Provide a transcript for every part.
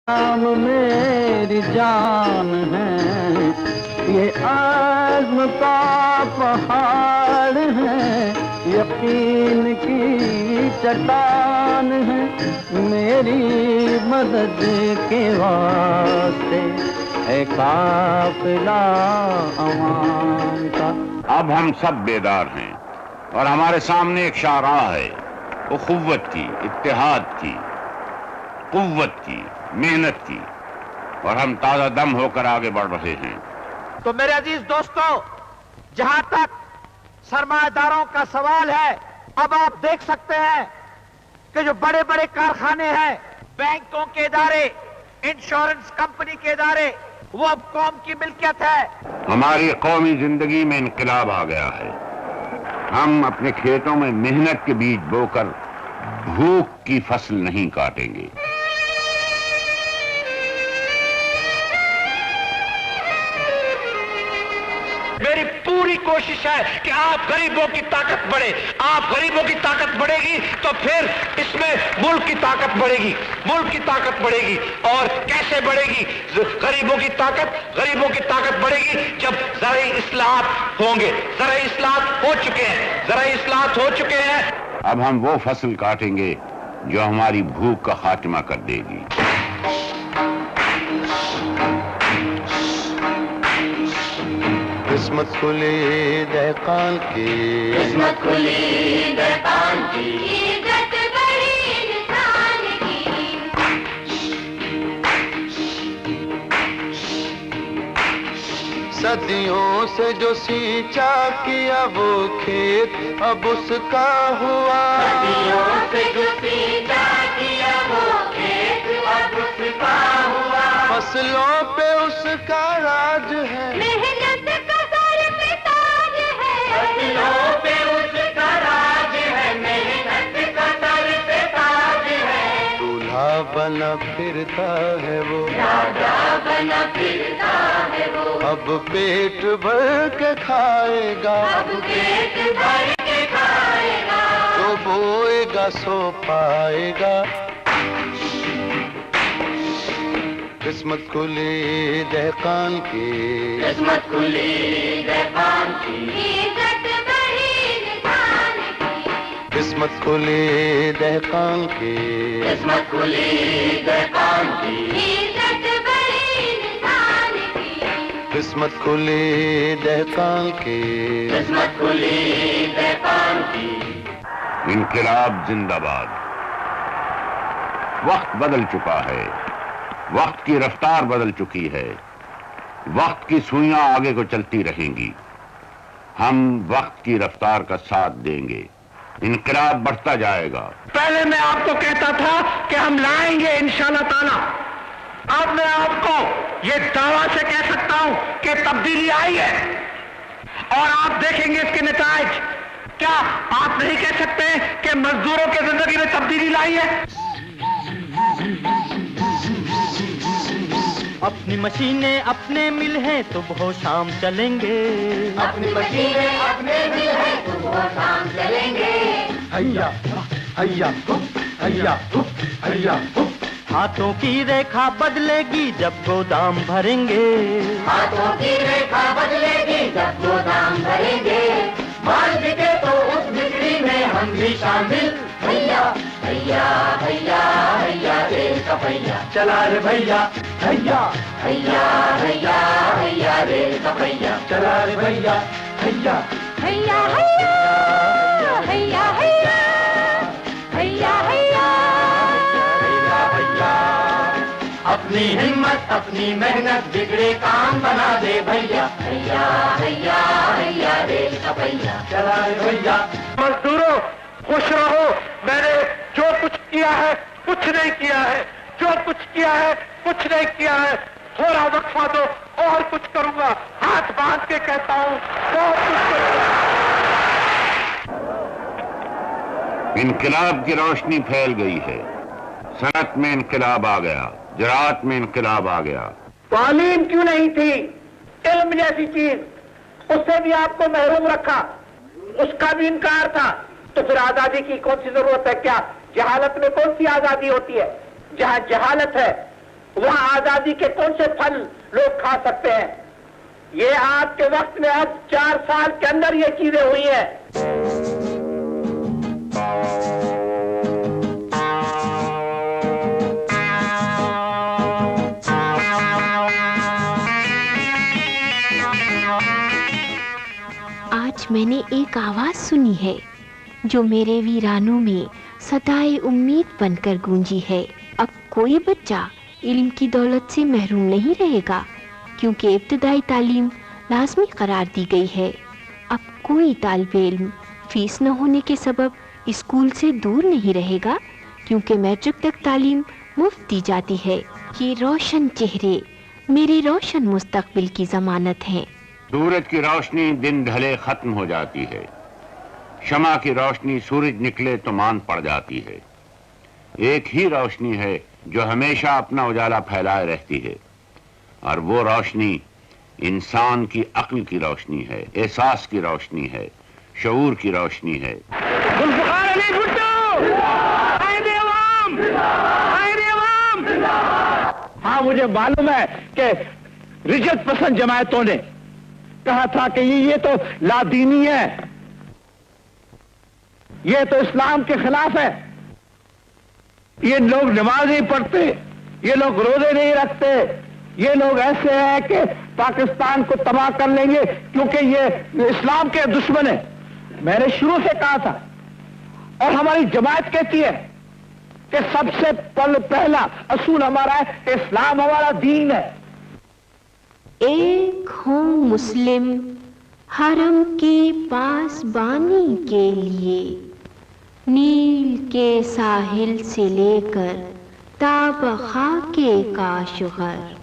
نام میری جان ہے، یہ عزم کا پہاڑ ہے، یقین کی چٹان ہے، میری مدد کے واسطے ہے قافلہ عوام کا۔ اب ہم سب بیدار ہیں اور ہمارے سامنے ایک شاہراہ ہے، اخوت کی، اتحاد کی، قوت کی، محنت کی، اور ہم تازہ دم ہو کر آگے بڑھ رہے ہیں۔ تو میرے عزیز دوستو، جہاں تک سرمایہ داروں کا سوال ہے، اب آپ دیکھ سکتے ہیں کہ جو بڑے بڑے کارخانے ہیں، بینکوں کے ادارے، انشورنس کمپنی کے ادارے، وہ اب قوم کی ملکیت ہے۔ ہماری قومی زندگی میں انقلاب آ گیا ہے۔ ہم اپنے کھیتوں میں محنت کے بیج بو کر بھوک کی فصل نہیں کاٹیں گے۔ میری پوری کوشش ہے کہ آپ غریبوں کی طاقت بڑھے، آپ غریبوں کی طاقت بڑھے گی تو پھر اس میں ملک کی طاقت بڑھے گی، ملک کی طاقت بڑھے گی۔ اور کیسے بڑھے گی غریبوں کی طاقت بڑھے گی جب زرعی اصلاحات ہوں گے۔ زرعی اصلاحات ہو چکے ہیں۔ اب ہم وہ فصل کاٹیں گے جو ہماری بھوک کا خاتمہ کر دے گی۔ قسمت کھلی دہقان کی، قسمت کھلی دہقان کی، عزت بڑی انسان کی۔ صدیوں سے جو سینچا کیا وہ کھیت اب اس کا ہوا، صدیوں سے جو سینچا کیا وہ کھیت اب اس کا ہوا۔ فصلوں پہ اس کا راج ہے، محنت کا سر پہ تاج ہے، فصلوں پہ اس کا راج ہے، محنت کا سر پہ تاج ہے۔ دولہا بنا پھرتا ہے وہ، راجا بنا پھرتا ہے وہ، اب پیٹ بھر کے کھائے گا، اب پیٹ بھر کے کھائے گا۔ جو بوئے گا سو پائے گا۔ قسمت کھلی دہقان کی، قسمت کھلی دہقان کی، عزت بڑی انسان کی۔ قسمت کھلی دہقان کی، قسمت کھلی دہقان کی، عزت بڑی انسان کی۔ قسمت کھلی دہقان کی۔ قسمت کھلی دہقان کی۔ انقلاب زندہ باد۔ وقت بدل چکا ہے، وقت کی رفتار بدل چکی ہے، وقت کی سوئیاں آگے کو چلتی رہیں گی۔ ہم وقت کی رفتار کا ساتھ دیں گے، انقلاب بڑھتا جائے گا۔ پہلے میں آپ کو کہتا تھا کہ ہم لائیں گے انشاءاللہ تعالی، اب میں آپ کو یہ دعویٰ سے کہہ سکتا ہوں کہ تبدیلی آئی ہے، اور آپ دیکھیں گے اس کے نتائج۔ کیا آپ نہیں کہہ سکتے کہ مزدوروں کی زندگی میں تبدیلی لائی ہے؟ اپنی مشینیں اپنے مل ہیں، صبح و شام چلیں گے، اپنی مشینیں اپنے دل ہے، صبح و شام چلیں گے۔ ہیا ہیا ہیا ہیا۔ ہاتھوں کی ریکھا بدلے گی جب گودام بھریں گے، ہاتھوں کی ریکھا بدلے گی جب گودام بھریں گے۔ مال بکے تو اس بکری میں ہم بھی شامل۔ بھیا بھیا بھیا بھیا ریل کا پہیا چلا رے بھیا، ہیا بھیا بھیا بھیا ریل کا پہیا چلا رے بھیا، ہیا بھیا بھیا بھیا بھیا بھیا بھیا۔ اپنی ہمت اپنی محنت بگڑے کام بنا دے بھیا بھیا بھیا بھیا ریل کا پہیا چلا رے بھیا۔ مزدوروں خوش رہو، میں نے جو کچھ کیا ہے کچھ نہیں کیا ہے، جو کچھ کیا ہے کچھ نہیں کیا ہے۔ تھوڑا وقفہ دو، اور کچھ کروں گا، ہاتھ باندھ کے کہتا ہوں بہت کچھ کروں گا۔ انقلاب کی روشنی پھیل گئی ہے، صنعت میں انقلاب آ گیا، زراعت میں انقلاب آ گیا۔ تعلیم کیوں نہیں تھی؟ علم جیسی چیز، اس سے بھی آپ کو محروم رکھا، اس کا بھی انکار تھا، تو پھر آزادی کی کون سی ضرورت ہے؟ کیا جہالت میں کون سی آزادی ہوتی ہے؟ جہاں جہالت ہے वहां आजादी के कौन से फल लोग खा सकते हैं? ये आपके वक्त में अब 4 साल के अंदर ये चीजें हुई हैं। आज मैंने एक आवाज सुनी है जो मेरे वीरानों में सदाए उम्मीद बनकर गूंजी है। अब कोई बच्चा इल्म की दौलत से महरूम नहीं रहेगा, क्योंकि इब्तदाई तालीम लाजमी करार दी गई है। अब कोई तालिबे इल्म फीस न होने के सबब स्कूल से दूर नहीं रहेगा, क्योंकि मैट्रिक तक तालीम मुफ्त दी जाती है। ये रोशन चेहरे मेरे रोशन मुस्तकबिल की जमानत हैं। सूरज की रोशनी दिन ढले खत्म हो जाती है, शमा की रोशनी सूरज निकले तो मान पड़ जाती है। एक ही रोशनी है जो हमेशा अपना उजाला फैलाए रहती है, और वो रोशनी इंसान की अक्ल की रोशनी है, एहसास की रोशनी है, शऊर की रोशनी है। हाँ, मुझे मालूम है कि रिजत पसंद जमायतों ने कहा था कि ये तो लादीनी है, ये तो इस्लाम के खिलाफ है, ये लोग नमाज नहीं पढ़ते, ये लोग रोजे नहीं रखते, ये लोग ऐसे हैं कि पाकिस्तान को तबाह कर लेंगे क्योंकि ये इस्लाम के दुश्मन है। मैंने शुरू से कहा था, और हमारी जमात कहती है कि सबसे पहला असूल हमारा है कि इस्लाम हमारा दीन है। एक हूँ मुस्लिम हरम के पास बानी के लिए, नील के साहिल से लेकर ताब खाके काशगर।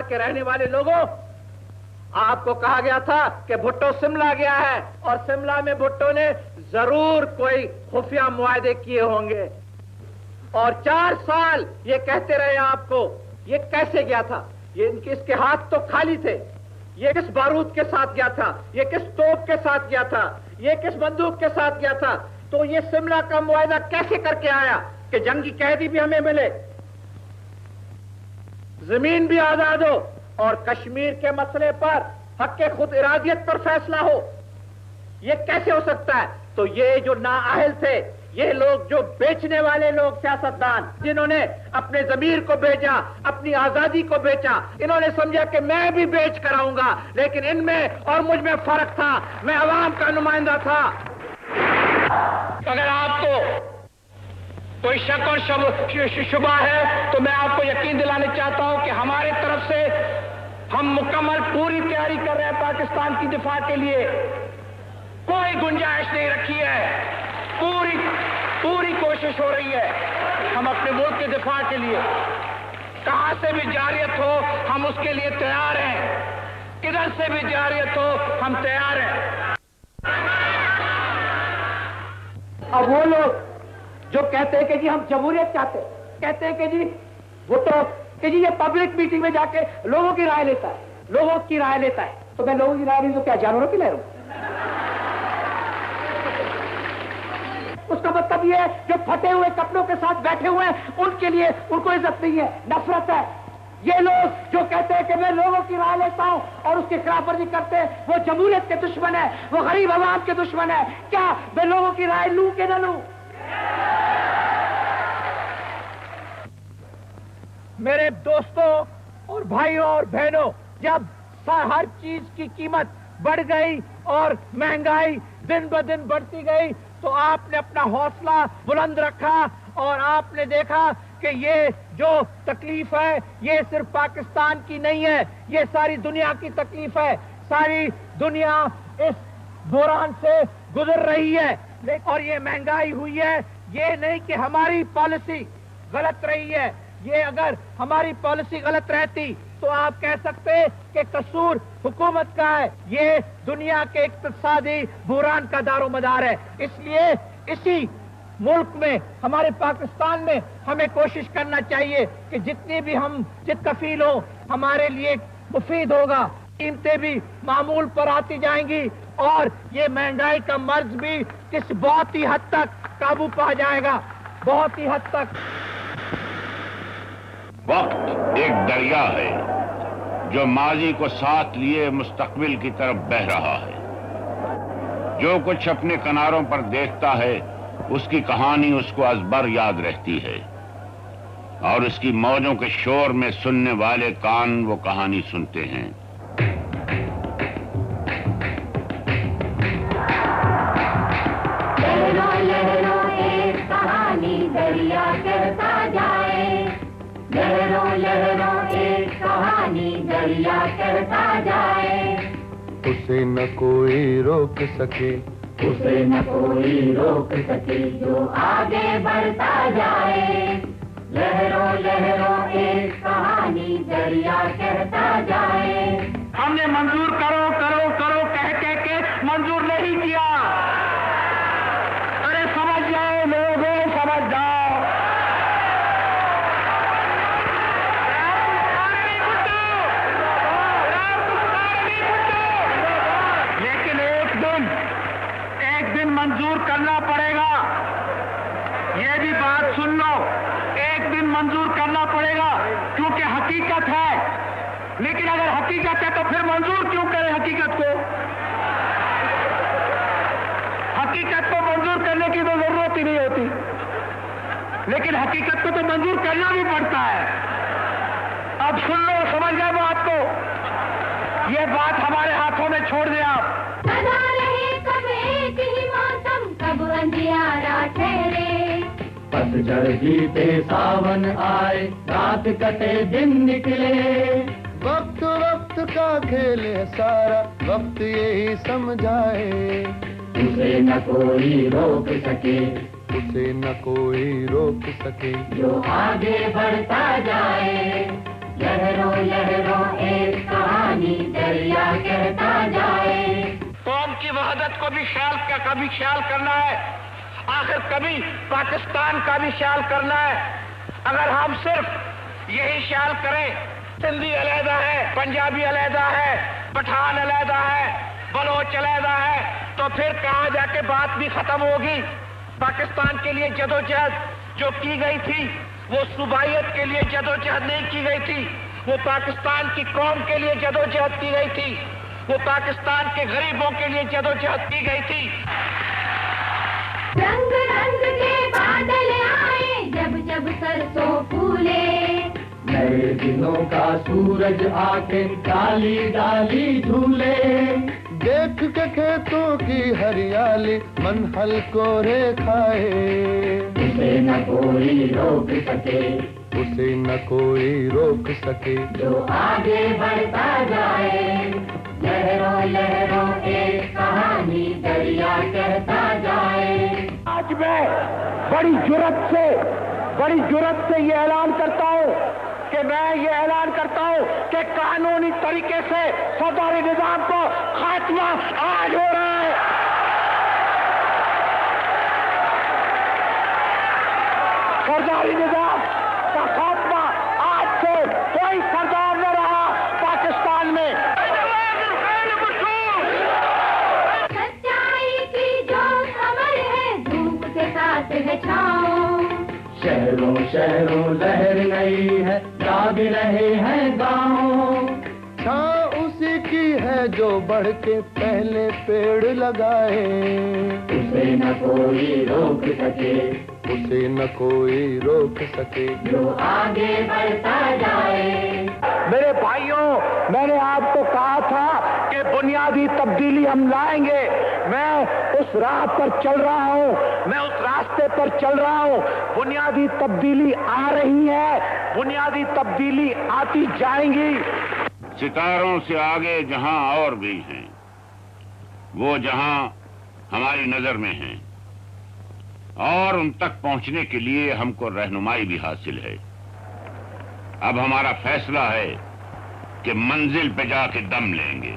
के रहने वाले लोगों, आपको कहा गया था कि भुट्टो शिमला गया है, और शिमला में भुट्टो ने जरूर कोई खुफिया मुआहदे किए होंगे, और 4 साल ये कहते रहे आपको। ये कैसे गया था? ये इसके हाथ तो खाली थे। ये किस बारूद के साथ गया था? ये किस तोप के साथ गया था? ये किस बंदूक के साथ गया था? तो ये शिमला का मुआहदा कैसे करके आया कि जंगी कैदी भी हमें मिले, जमीन भी आजाद हो, और कश्मीर के मसले पर हक खुद इरादियत पर फैसला हो? ये कैसे हो सकता है? तो ये जो नाअहल थे, ये लोग जो बेचने वाले लोग, सियासतदान जिन्होंने अपने जमीर को बेचा, अपनी आजादी को बेचा, इन्होंने समझा कि मैं भी बेच कर आऊंगा, लेकिन इनमें और मुझ में फर्क था। मैं अवाम का नुमाइंदा था। अगर आपको कोई शक और शुबा है तो मैं आपको यकीन दिलाने चाहता हूं कि हमारे तरफ से हम मुकम्मल पूरी तैयारी कर रहे हैं पाकिस्तान की दिफा के लिए। कोई गुंजाइश नहीं रखी है, पूरी कोशिश हो रही है हम अपने मुल्क के दिफा के लिए। कहां से भी जारियत हो हम उसके लिए तैयार हैं, किधर से भी जारियत हो हम तैयार हैं। अब वो लोग जो कहते हैं कि जी हम जमहूरियत चाहते हैं, कहते हैं कि जी वो तो कि जी ये पब्लिक मीटिंग में जाके लोगों की राय लेता है, लोगों की राय लेता है। तो मैं लोगों की राय नहीं तो क्या जानवरों की ले रहा हूं? उसका मतलब ये है जो फटे हुए कपड़ों के साथ बैठे हुए हैं उनके लिए उनको इज्जत नहीं है, नफरत है। ये लोग जो कहते हैं कि मैं लोगों की राय लेता हूं और उसकी खिलाफ वर्जी करते हैं, वो जमहूरियत के दुश्मन है, वो गरीब आवाम के दुश्मन है। क्या मैं लोगों की राय लूं कि न लूं? मेरे दोस्तों और भाइयों और बहनों, जब हर चीज की कीमत बढ़ गई और महंगाई दिन ब दिन बढ़ती गई, तो आपने अपना हौसला बुलंद रखा और आपने देखा कि ये जो तकलीफ है ये सिर्फ पाकिस्तान की नहीं है, ये सारी दुनिया की तकलीफ है। सारी दुनिया इस बुरान से गुजर रही है और ये महंगाई हुई है। ये नहीं कि हमारी पॉलिसी गलत रही है, ये अगर हमारी पॉलिसी गलत रहती तो आप कह सकते हैं कि कसूर हुकूमत का है। ये दुनिया के इक्तिसादी बुहरान का दारोमदार है। इसलिए इसी मुल्क में, हमारे पाकिस्तान में, हमें कोशिश करना चाहिए कि जितनी भी हम जित कफील हो हमारे लिए मुफीद होगा। कीमतें भी मामूल पर आती जाएंगी और ये महंगाई का मर्ज भी किस बहुत ही हद तक काबू पा जाएगा, बहुत ही हद तक। वक्त एक दरिया है जो माजी को साथ लिए मुस्तकबिल की तरफ बह रहा है। जो कुछ अपने किनारों पर देखता है उसकी कहानी उसको अज़बर याद रहती है और उसकी मौजों के शोर में सुनने वाले कान वो कहानी सुनते हैं। लहरों लहरों एक कहानी दरिया कहता जाए, लहरों लहरों एक कहानी दरिया कहता जाए। उसे न कोई रोक सके, उसे न कोई रोक सके जो आगे बढ़ता जाए। लहरों लहरों एक कहानी दरिया कहता जाए। हमने मंजूर करो करो करो कह के मंजूर नहीं किया। अरे समझ जाओ लोगों, समझ जाओ। लेकिन एक दिन मंजूर करना पड़ेगा। ये भी बात सुन लो, एक दिन मंजूर करना पड़ेगा क्योंकि हकीकत है। लेकिन अगर हकीकत है तो फिर मंजूर क्यों करें हकीकत को? हकीकत को मंजूर करने की तो जरूरत ही नहीं होती, लेकिन हकीकत को तो मंजूर करना भी पड़ता है। अब सुन लो, समझ गए बात को। ये बात हमारे हाथों में छोड़ दिया। सदा रहे कब एक ही मौसम, कब अंधियारा ठहरे। पतझड़ बीते सावन आए, रात कटे दिन निकले। वक्त वक्त का खेल है सारा, वक्त यही समझाए। उसे न कोई रोक सके, उसे न कोई रोक सके जो आगे बढ़ता जाए। लहरों लहरों एक कहानी दरिया कहता जाए। कौम की वहदत को भी कभी ख्याल करना है, आखिर कभी पाकिस्तान का भी ख्याल करना है। अगर हम सिर्फ यही ख्याल करें, सिंधी अलहदा है, पंजाबी अलहदा है, पठान अलहदा है, बलोच अलहदा है, तो फिर कहाँ जाके बात भी खत्म होगी। पाकिस्तान के लिए जदोजहद जो की गई थी वो सूबाइयत के लिए जदोजहद नहीं की गई थी, वो पाकिस्तान की कौम के लिए जदोजहद की गई थी, वो पाकिस्तान के गरीबों के लिए जदोजहद की गई थी। रंग रंग के बादल आए, जब जब सरसों फूले। नए दिनों का सूरज आके डाली डाली झूले। देख के खेतों की हरियाली मन हल्को रे खाए। उसे न कोई रोक सके, उसे न कोई रोक सके जो आगे बढ़ता जाए। लहरों लहरों एक कहानी दरिया कहता जाए। आज मैं बड़ी जुर्रत से ये ऐलान करता हूँ कि मैं ये ऐलान करता हूँ कि कानूनी तरीके से सरदारी निजाम को खात्मा आज हो रहा है। सरदारी निजाम का खात्मा आज से कोई सरदार न रहा पाकिस्तान में। सच्चाई की जो अमर है, धूप के साथ है छाँव। शहरों शहरों लहर नई है, जाग रहे हैं गाँव। छाँ उसी की है जो बढ़ के पहले पेड़ लगाए। उसे न कोई रोक सके, उसे न कोई रोक सके जो आगे बढ़ता जाए। मेरे भाइयों, मैंने आपको कहा था कि बुनियादी तब्दीली हम लाएंगे। मैं उस राह पर चल रहा हूँ, मैं उस रास्ते पर चल रहा हूँ। बुनियादी तब्दीली आ रही है, बुनियादी तब्दीली आती जाएंगी। सितारों से आगे जहां और भी हैं, वो जहां हमारी नजर में हैं, और उन तक पहुंचने के लिए हमको रहनुमाई भी हासिल है। अब हमारा फैसला है کہ منزل پہ جا کے دم لیں گے.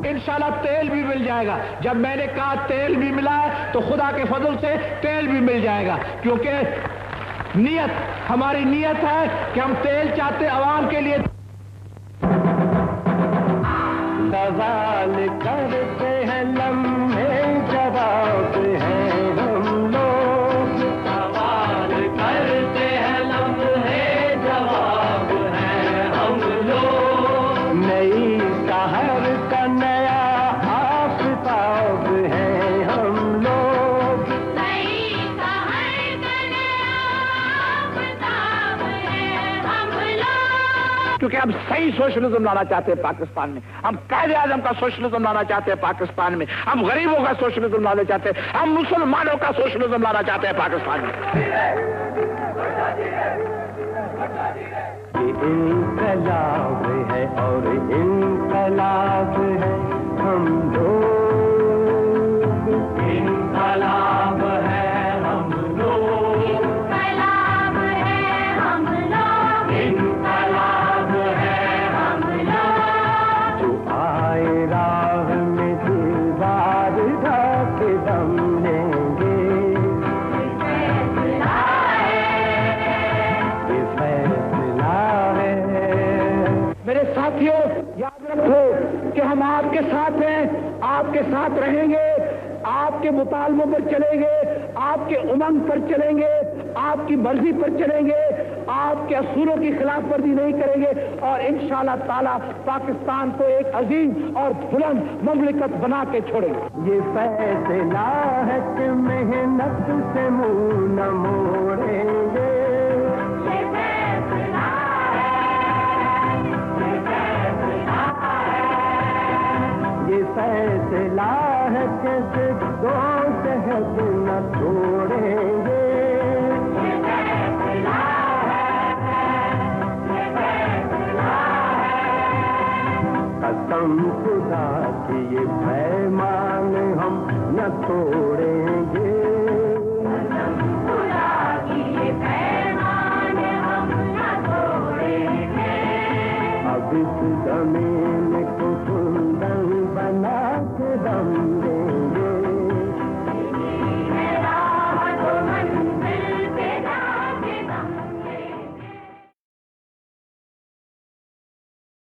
انشاءاللہ تیل بھی مل جائے گا. جب میں نے کہا تیل بھی ملا ہے تو خدا کے فضل سے تیل بھی مل جائے گا، کیونکہ نیت ہماری نیت ہے کہ ہم تیل چاہتے عوام کے لیے. سوال کرتے ہیں لمحے جواب ہیں ہم لوگ، سوال کرتے ہیں لمحے جواب ہیں ہم لوگ، نئی سحر کا نیا آفتاب ہیں ہم لوگ، نئی سحر کا نیا آفتاب ہیں ہم لوگ. کیونکہ ہم صحیح سوشلزم لانا چاہتے ہیں پاکستان میں، ہم قائد اعظم کا سوشلزم لانا چاہتے ہیں پاکستان میں، ہم غریبوں کا سوشلزم لانا چاہتے ہیں، ہم مسلمانوں کا سوشلزم لانا چاہتے ہیں پاکستان میں. یہ انقلاب ہے اور انقلاب ہے ہم لوگ، انقلاب ہے ہم لوگ، انقلاب ہے ہم لوگ، انقلاب ہے ہم لوگ. جو آئے راہ میں دیوار ڈھا کے دم لیں گے، میرے ساتھیوں یاد رکھو کہ ہم آپ کے ساتھ ہیں، آپ کے ساتھ رہیں گے، آپ کے مطالبوں پر چلیں گے، آپ کے امنگ پر چلیں گے، آپ کی مرضی پر چلیں گے، آپ کے اصولوں کی خلاف ورزی نہیں کریں گے، اور انشاءاللہ تعالی پاکستان کو ایک عظیم اور بلند مملکت بنا کے چھوڑیں گے. یہ فیصلہ ہے کہ محنت سے منہ نہ موڑیں گے، یہ فیصلہ ہے کہ ضدوں سے حد نہ چھوڑیں گے، قسم خدا کی یہ